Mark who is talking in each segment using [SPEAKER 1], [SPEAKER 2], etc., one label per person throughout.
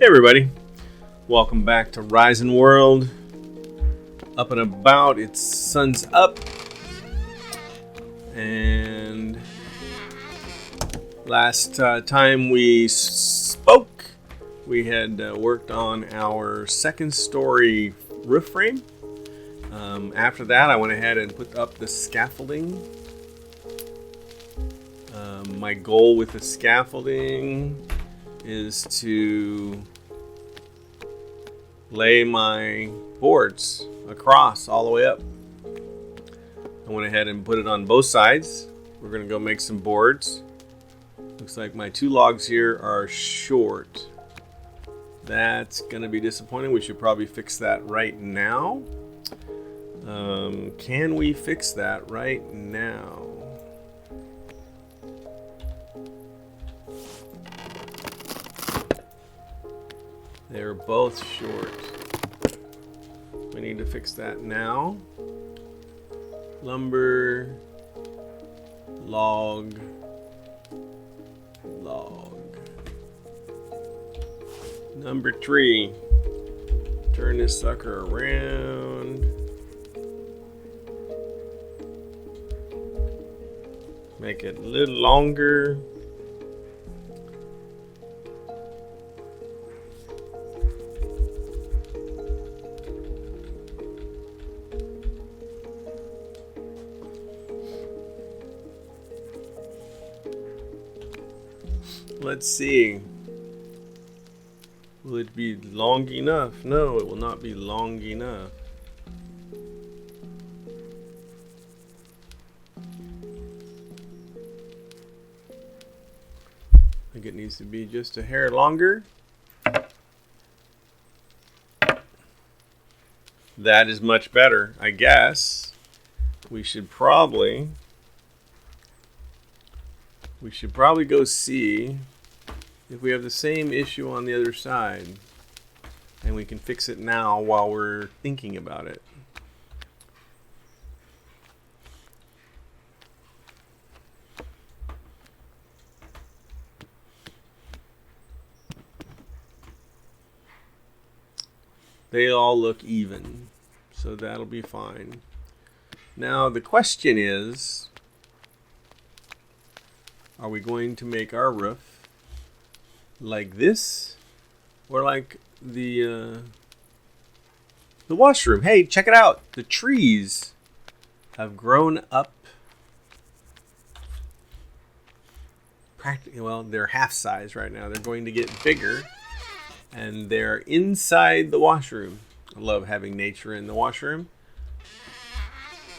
[SPEAKER 1] Hey everybody, welcome back to Rising World. Up and about, it's sun's up, and last time we spoke, we had worked on our second story roof frame. After that, I went ahead and put up the scaffolding. My goal with the scaffolding is to lay my boards across all the way up. I went ahead and put it on both sides. We're going to go make some boards. Looks like my two logs here are short. That's going to be disappointing. We should probably fix that right now. Can we fix that right now? They're both short. We need to fix that now. Lumber, log. Number 3. Turn this sucker around. Make it a little longer. Let's see. Will it be long enough? No, it will not be long enough. I think it needs to be just a hair longer. That is much better, I guess. We should probably go see if we have the same issue on the other side, and we can fix it now while we're thinking about it. They all look even, so that'll be fine. Now the question is, are we going to make our roof like this, or like the washroom? Hey, check it out! The trees have grown up. Practically, well, they're half size right now. They're going to get bigger, and they're inside the washroom. I love having nature in the washroom,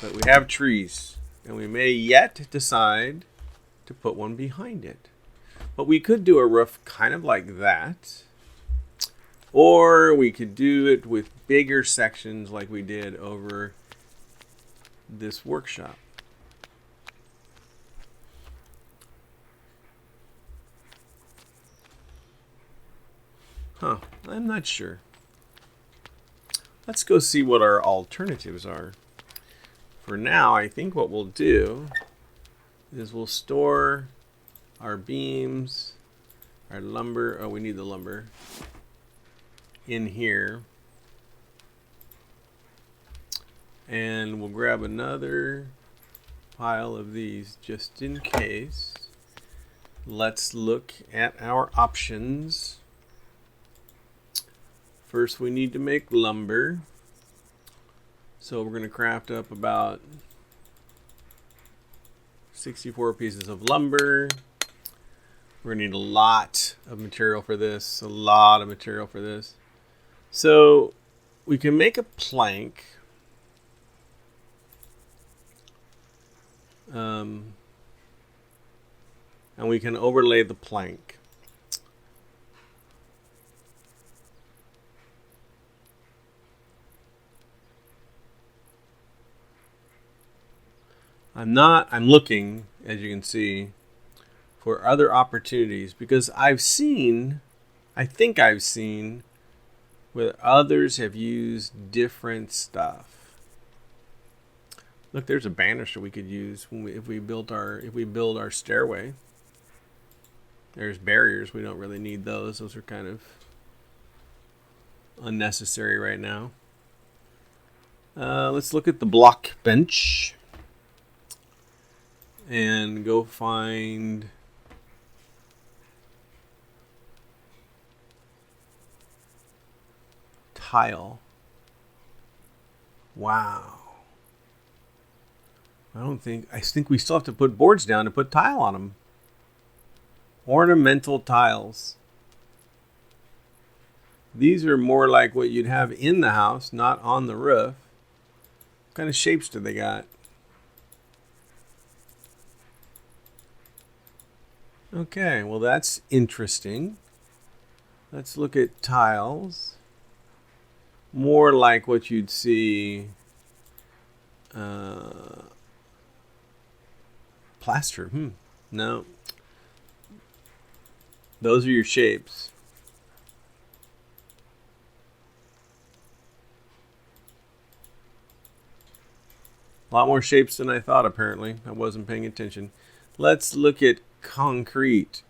[SPEAKER 1] but we have trees, and we may yet decide to put one behind it. But we could do a roof kind of like that, or we could do it with bigger sections like we did over this workshop. I'm not sure. Let's go see what our alternatives are. For now, I think what we'll do is we'll store our beams, our lumber. Oh, we need the lumber in here. And we'll grab another pile of these just in case. Let's look at our options. First, we need to make lumber. So we're going to craft up about 64 pieces of lumber. We're going to need a lot of material for this. So we can make a plank. And we can overlay the plank. I'm looking, as you can see, for other opportunities, because I think I've seen where others have used different stuff. Look, there's a banister we could use if we build our stairway. There's barriers. We don't really need those. Those are kind of unnecessary right now. Let's look at the block bench and go find tile. Wow. I think we still have to put boards down to put tile on them. Ornamental tiles. These are more like what you'd have in the house, not on the roof. What kind of shapes do they got? Okay, well that's interesting. Let's look at tiles. More like what you'd see plaster. No. Those are your shapes. A lot more shapes than I thought, apparently. I wasn't paying attention. Let's look at concrete.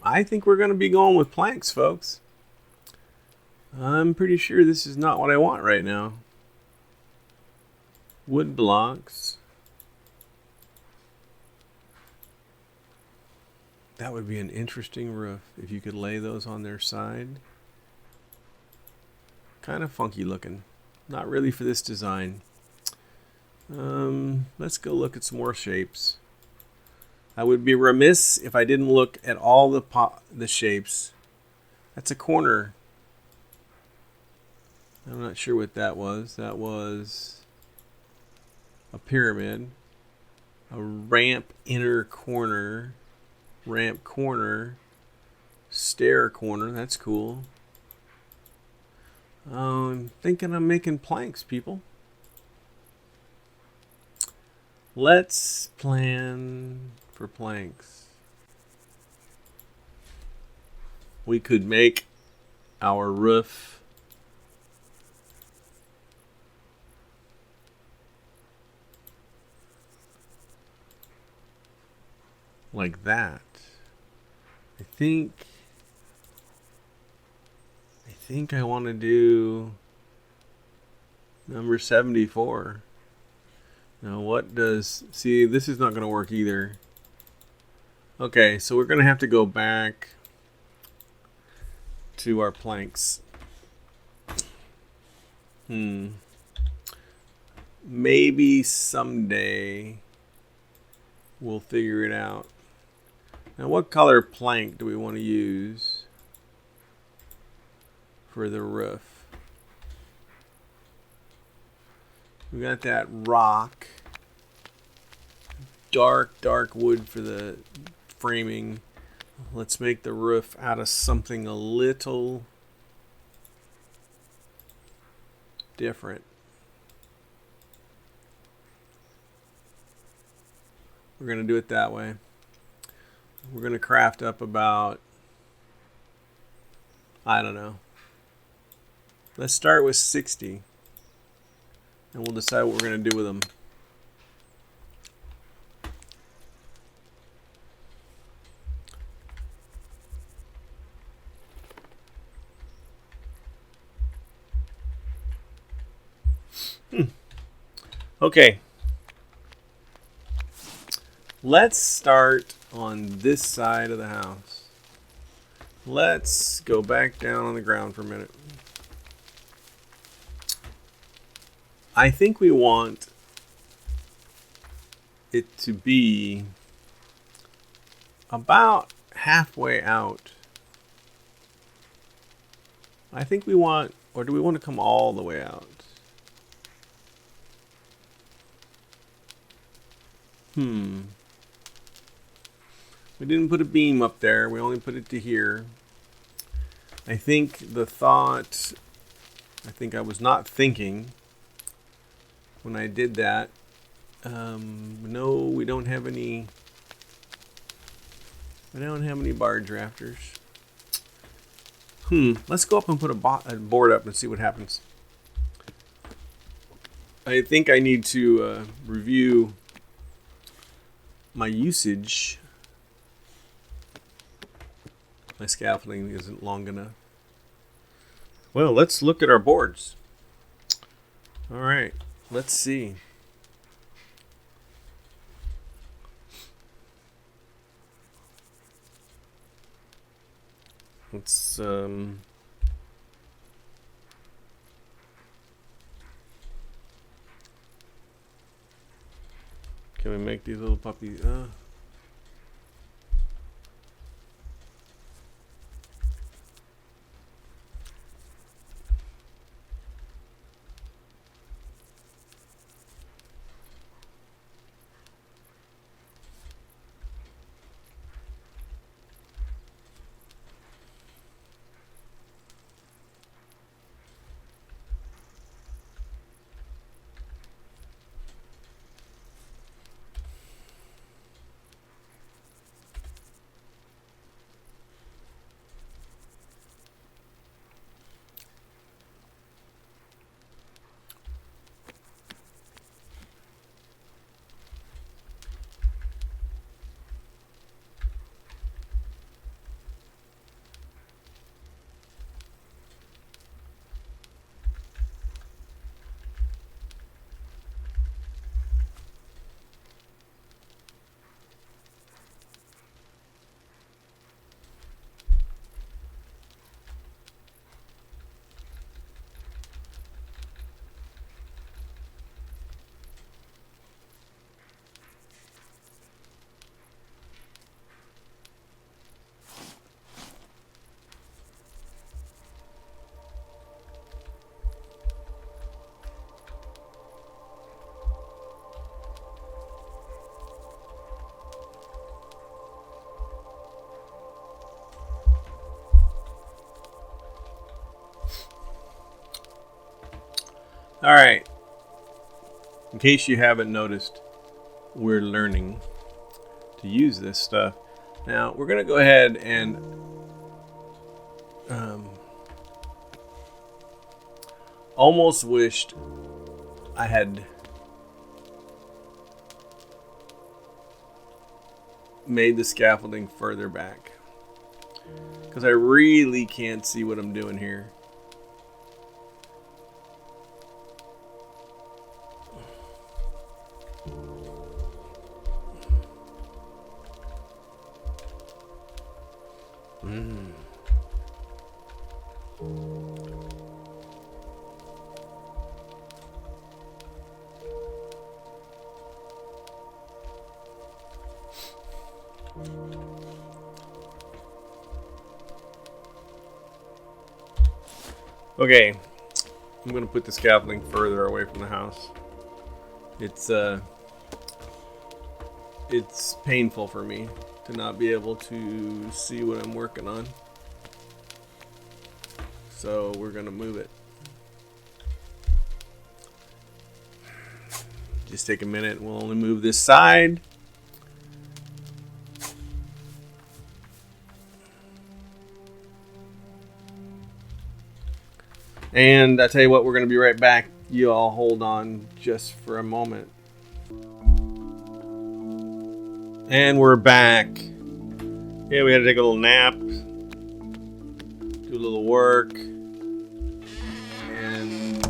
[SPEAKER 1] I think we're going to be going with planks, folks. I'm pretty sure this is not what I want right now. Wood blocks. That would be an interesting roof if you could lay those on their side. Kind of funky looking. Not really for this design. Let's go look at some more shapes. I would be remiss if I didn't look at all the shapes. That's a corner. I'm not sure what that was. That was a pyramid. A ramp inner corner. Ramp corner. Stair corner. That's cool. I'm thinking I'm making planks, people. Let's plan for planks. We could make our roof like that. I think I want to do number 74. Now what does... See, this is not going to work either. Okay, so we're going to have to go back to our planks. Maybe someday we'll figure it out. Now what color plank do we want to use for the roof? We got that rock. Dark wood for the framing. Let's make the roof out of something a little different. We're going to do it that way. We're going to craft up about, I don't know. Let's start with 60. And we'll decide what we're going to do with them. Okay. Let's start on this side of the house. Let's go back down on the ground for a minute. I think we want it to be about halfway out. I think we want, or do we want to come all the way out? We didn't put a beam up there. We only put it to here. I think I was not thinking when I did that. No, we don't have any. We don't have any barge rafters. Let's go up and put a board up and see what happens. I think I need to review my usage, my scaffolding isn't long enough. Well, let's look at our boards. All right, let's see. Let's can we make these little puppies? All right. In case you haven't noticed, we're learning to use this stuff. Now, we're going to go ahead and almost wished I had made the scaffolding further back, because I really can't see what I'm doing here. Okay, I'm going to put the scaffolding further away from the house. It's painful for me to not be able to see what I'm working on. So we're going to move it. Just take a minute. We'll only move this side. And I tell you what, we're going to be right back. You all hold on just for a moment. And we're back. Yeah, we had to take a little nap, do a little work, and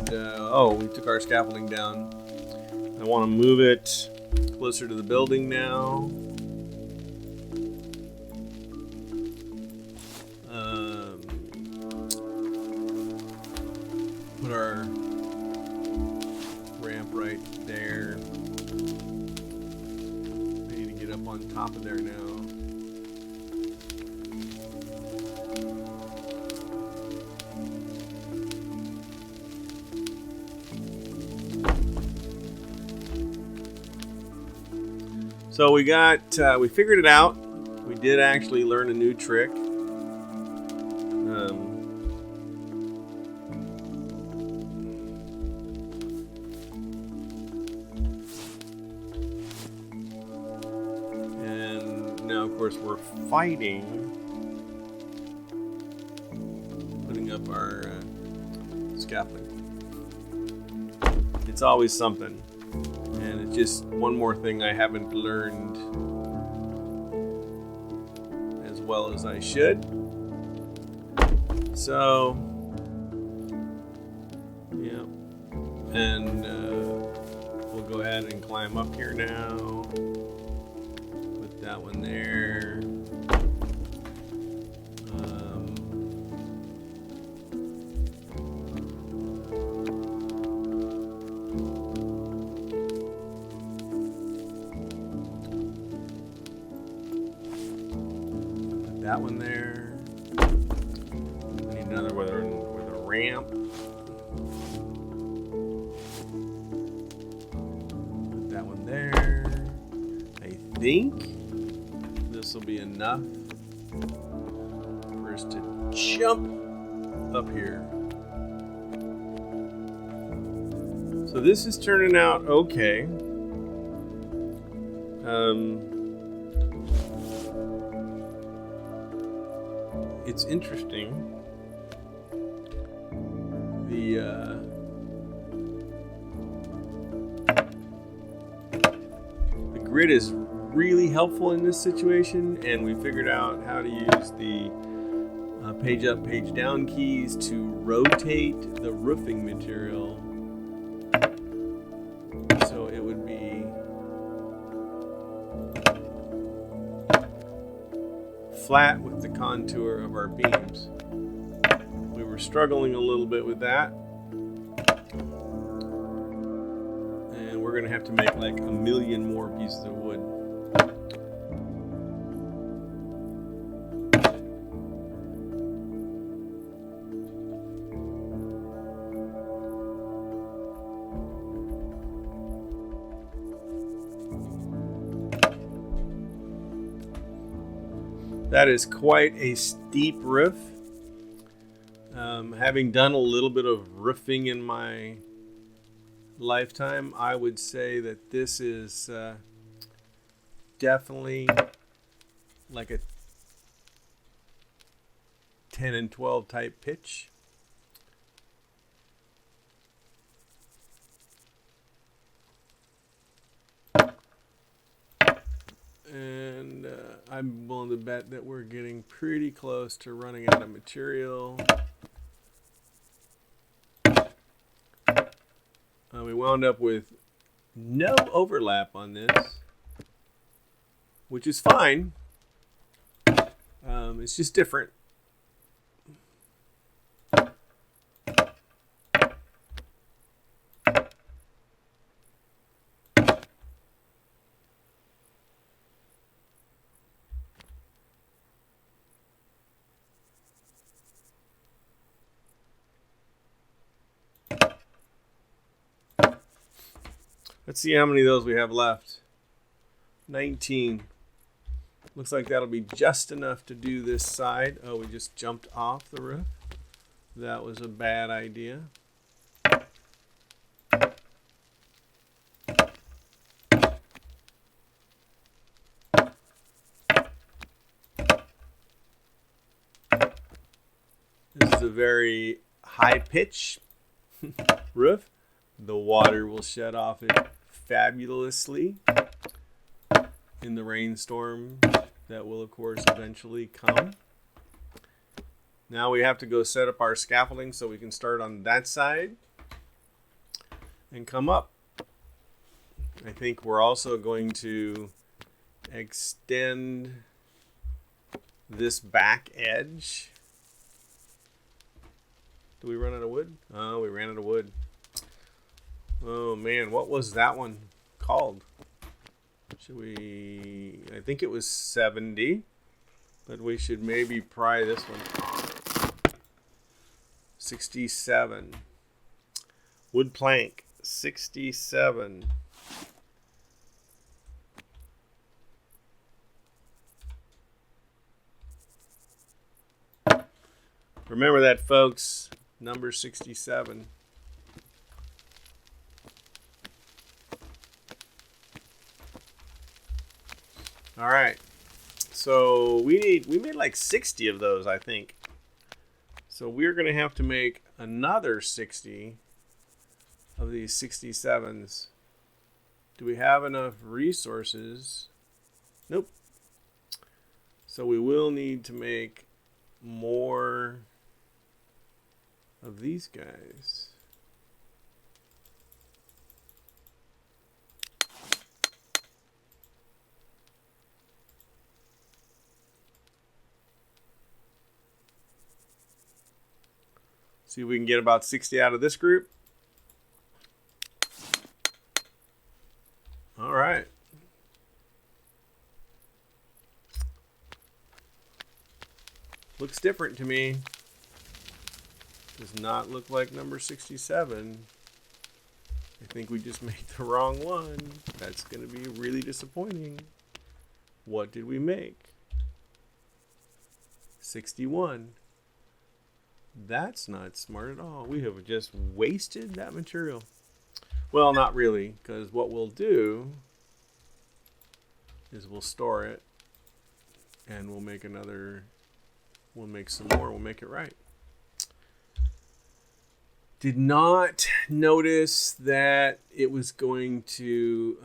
[SPEAKER 1] we took our scaffolding down. I want to move it closer to the building now. Put our ramp right there. I need to get up on top of there now. So we figured it out. We did actually learn a new trick. And now, of course, we're fighting, putting up our scaffolding. It's always something. And it's just one more thing I haven't learned well as I should. So, yeah. And we'll go ahead and climb up here now. Put that one there. That one there. We need another with a ramp. Put that one there. I think this will be enough for us to jump up here. So this is turning out okay. It's interesting. The grid is really helpful in this situation, and we figured out how to use the page up, page down keys to rotate the roofing material so it would be flat with the contour of our beams. We were struggling a little bit with that, and we're gonna have to make like 1 million more pieces of wood. That is quite a steep roof. Having done a little bit of roofing in my lifetime, I would say that this is definitely like a 10 and 12 type pitch. And I'm willing to bet that we're getting pretty close to running out of material. We wound up with no overlap on this, which is fine. It's just different. Let's see how many of those we have left. 19. Looks like that'll be just enough to do this side. Oh, we just jumped off the roof. That was a bad idea. This is a very high pitch roof. The water will shut off it fabulously in the rainstorm that will, of course, eventually come. Now we have to go set up our scaffolding so we can start on that side and come up. I think we're also going to extend this back edge. Do we run out of wood? Oh, we ran out of wood. Oh man, what was that one called? Should we... I think it was 70, but we should maybe pry this one off. 67. Wood plank, 67. Remember that, folks. Number 67. All right, so we made like 60 of those, I think. So we're gonna have to make another 60 of these 67s. Do we have enough resources? Nope. So we will need to make more of these guys. See if we can get about 60 out of this group. All right. Looks different to me. Does not look like number 67. I think we just made the wrong one. That's going to be really disappointing. What did we make? 61. That's not smart at all. We have just wasted that material. Well, not really, because what we'll do is we'll store it and we'll make another, we'll make some more, we'll make it right. Did not notice that it was going to,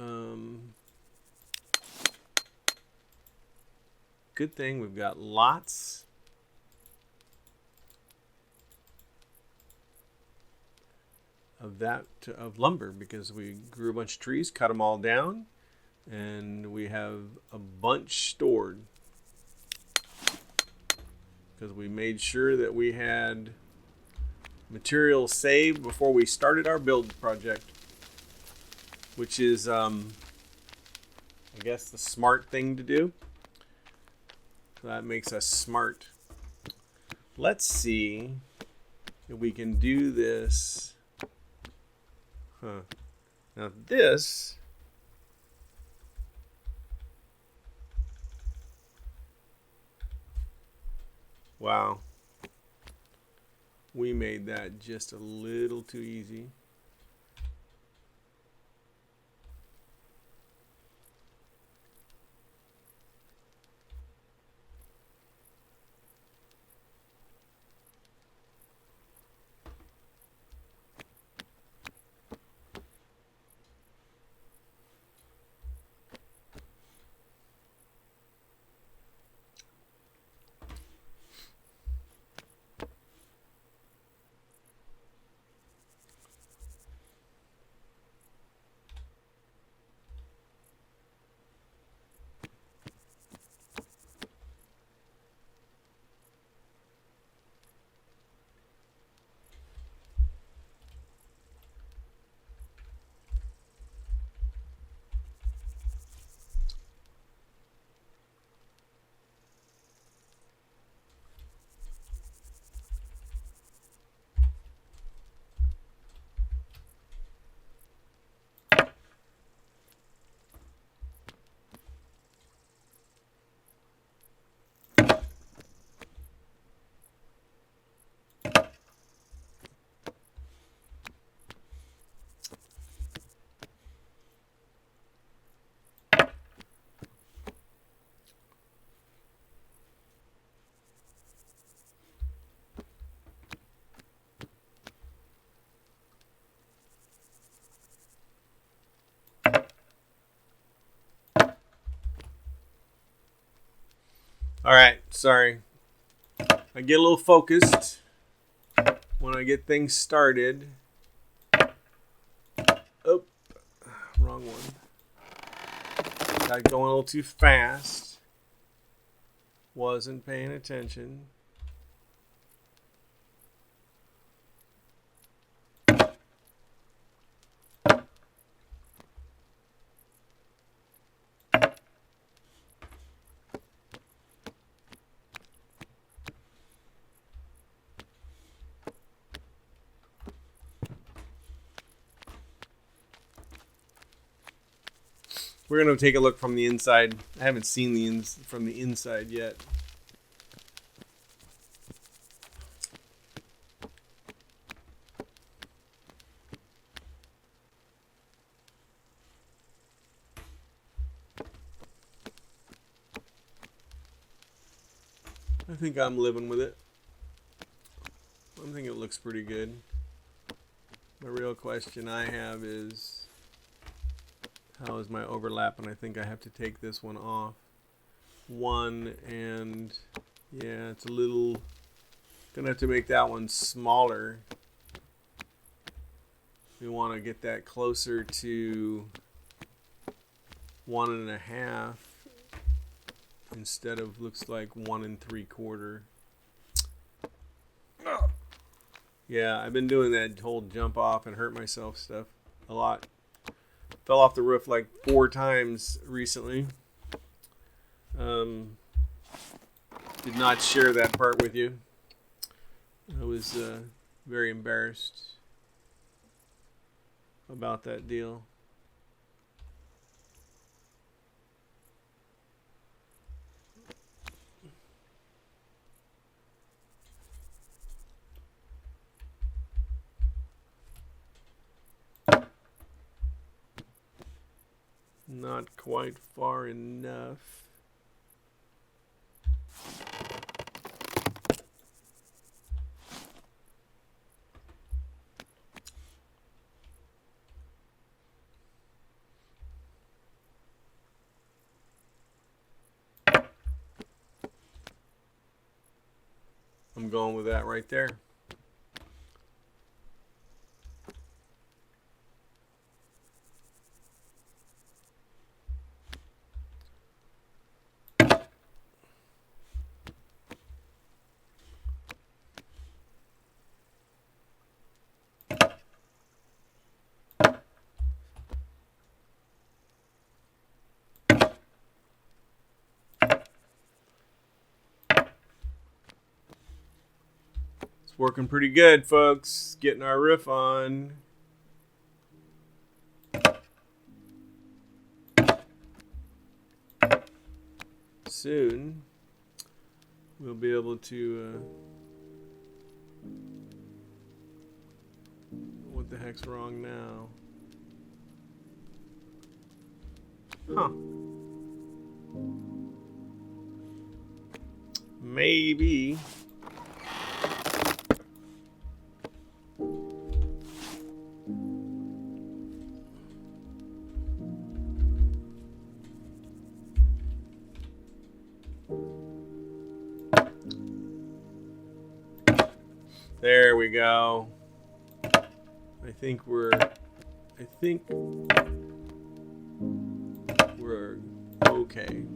[SPEAKER 1] good thing we've got lots of lumber, because we grew a bunch of trees, cut them all down, and we have a bunch stored because we made sure that we had material saved before we started our build project, which is I guess the smart thing to do. So that makes us smart. Let's see if we can do this. Now this, wow, we made that just a little too easy. All right, sorry. I get a little focused when I get things started. Oh, wrong one. Got going a little too fast. Wasn't paying attention. We're going to take a look from the inside. I haven't seen from the inside yet. I think I'm living with it. I think it looks pretty good. The real question I have is, how is my overlap? And I think I have to take this one off. one, and yeah, it's a little, gonna have to make that one smaller. We want to get that closer to 1.5 instead of, looks like 1 3/4. Yeah, I've been doing that whole jump off and hurt myself stuff a lot. Fell off the roof like 4 times recently. Did not share that part with you. I was very embarrassed about that deal. Not quite far enough. I'm going with that right there. Working pretty good, folks. Getting our roof on. Soon we'll be able to what the heck's wrong now? Huh. Maybe there we go. I think we're okay.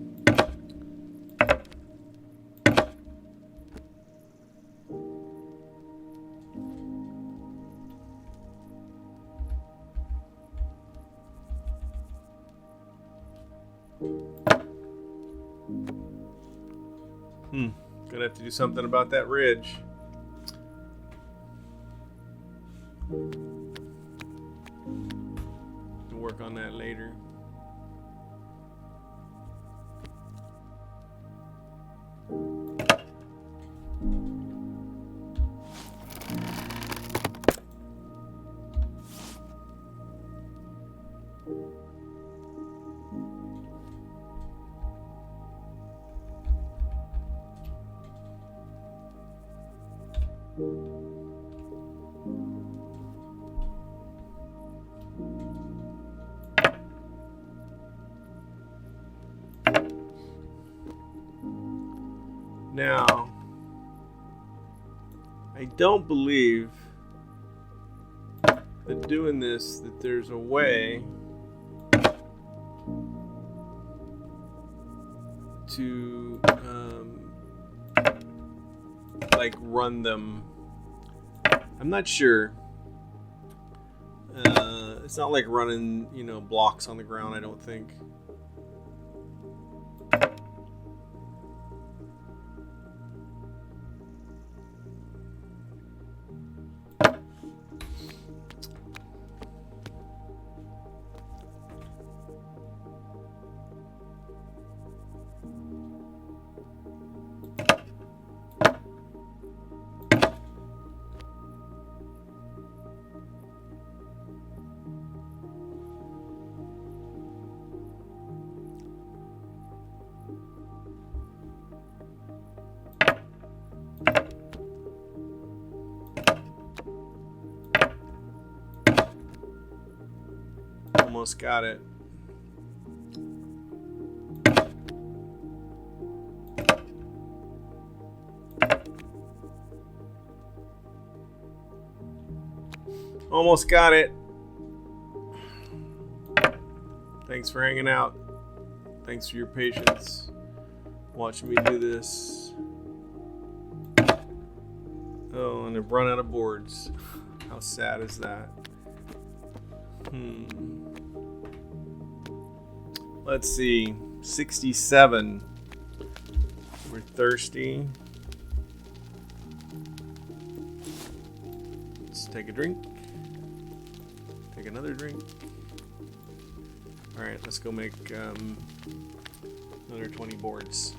[SPEAKER 1] Gonna have to do something about that ridge. We'll work on that later. Now, I don't believe that doing this, that there's a way to like run them. I'm not sure. It's not like running, blocks on the ground, I don't think. Almost got it. Almost got it. Thanks for hanging out. Thanks for your patience. Watching me do this. Oh, and I've run out of boards. How sad is that? Let's see. 67. We're thirsty. Let's take a drink. Take another drink. Alright, let's go make another 20 boards.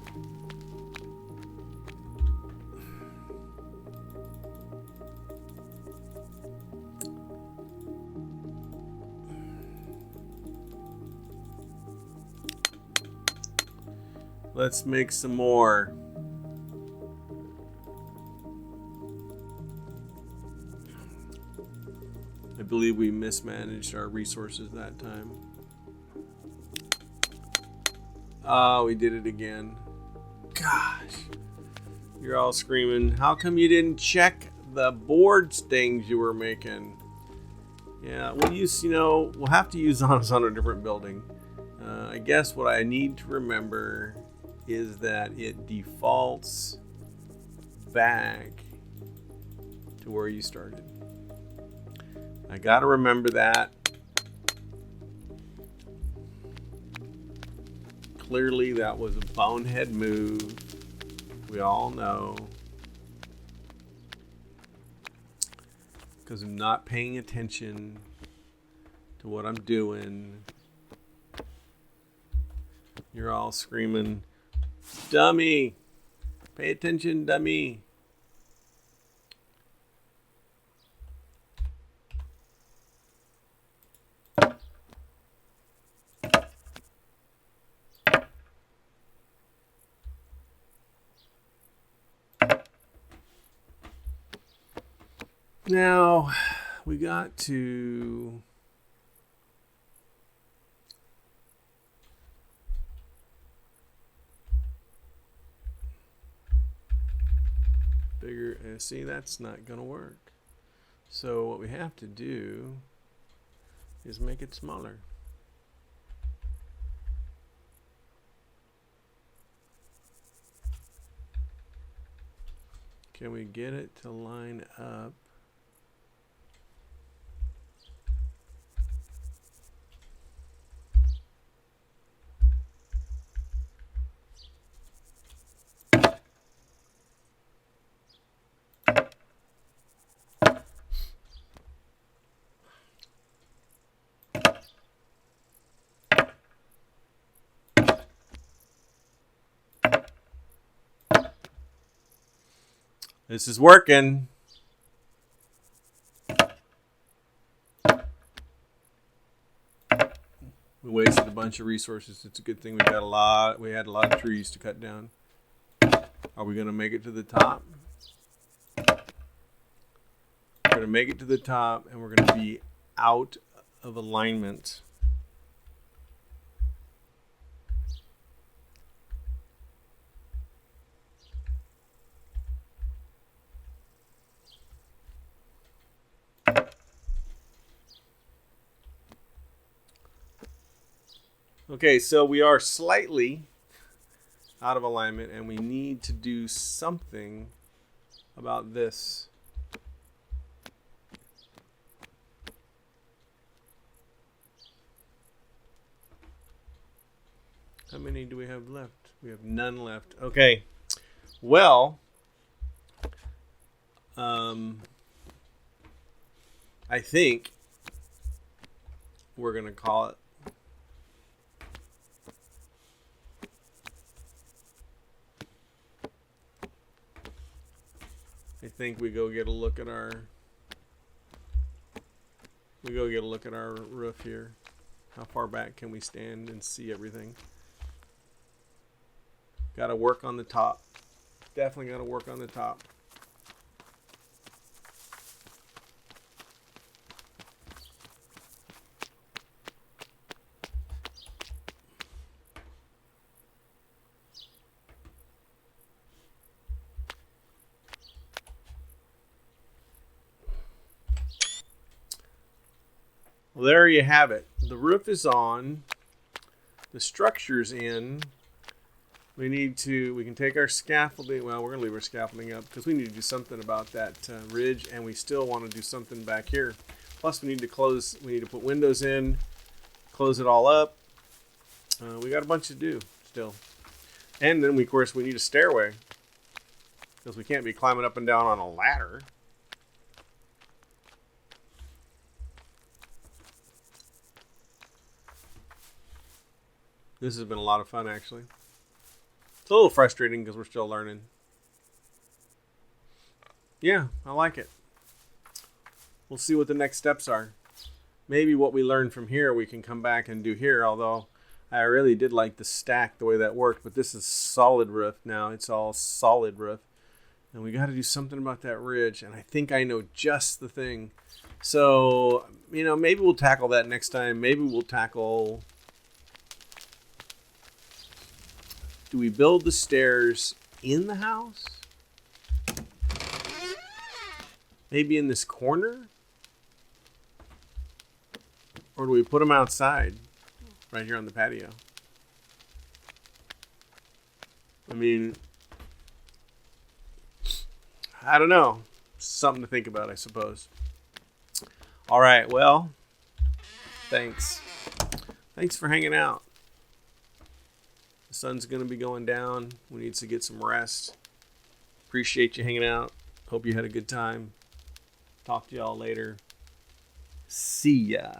[SPEAKER 1] Let's make some more. I believe we mismanaged our resources that time. Oh, we did it again. Gosh. You're all screaming, how come you didn't check the boards things you were making? Yeah, we'll have to use those on a different building. I guess what I need to remember is that it defaults back to where you started. I gotta remember that. Clearly that was a bonehead move. We all know. Because I'm not paying attention to what I'm doing. You're all screaming, dummy! Pay attention, dummy! Now, we got to bigger, see, that's not gonna work. So what we have to do is make it smaller. Can we get it to line up? This is working. We wasted a bunch of resources. It's a good thing we had a lot of trees to cut down. Are we going to make it to the top? We're going to make it to the top, and we're going to be out of alignment. Okay, so we are slightly out of alignment, and we need to do something about this. How many do we have left? We have none left. Okay. Well, I think we're going to call it I think we go get a look at our roof here. How far back can we stand and see everything? Got to work on the top. Definitely got to work on the top. Well, there you have it. The roof is on. The structure's in. We can take our scaffolding. Well, we're going to leave our scaffolding up because we need to do something about that ridge, and we still want to do something back here. Plus, we need to put windows in, close it all up. We got a bunch to do still. And then, of course, we need a stairway because we can't be climbing up and down on a ladder. This has been a lot of fun, actually. It's a little frustrating because we're still learning. Yeah, I like it. We'll see what the next steps are. Maybe what we learned from here we can come back and do here, although I really did like the stack, the way that worked. But this is solid roof now. It's all solid roof. And we got to do something about that ridge. And I think I know just the thing. So, maybe we'll tackle that next time. Maybe we'll tackle... Do we build the stairs in the house? Maybe in this corner? Or do we put them outside? Right here on the patio? I mean, I don't know. Something to think about, I suppose. All right, well, thanks. Thanks for hanging out. The sun's going to be going down. We need to get some rest. Appreciate you hanging out. Hope you had a good time. Talk to y'all later. See ya.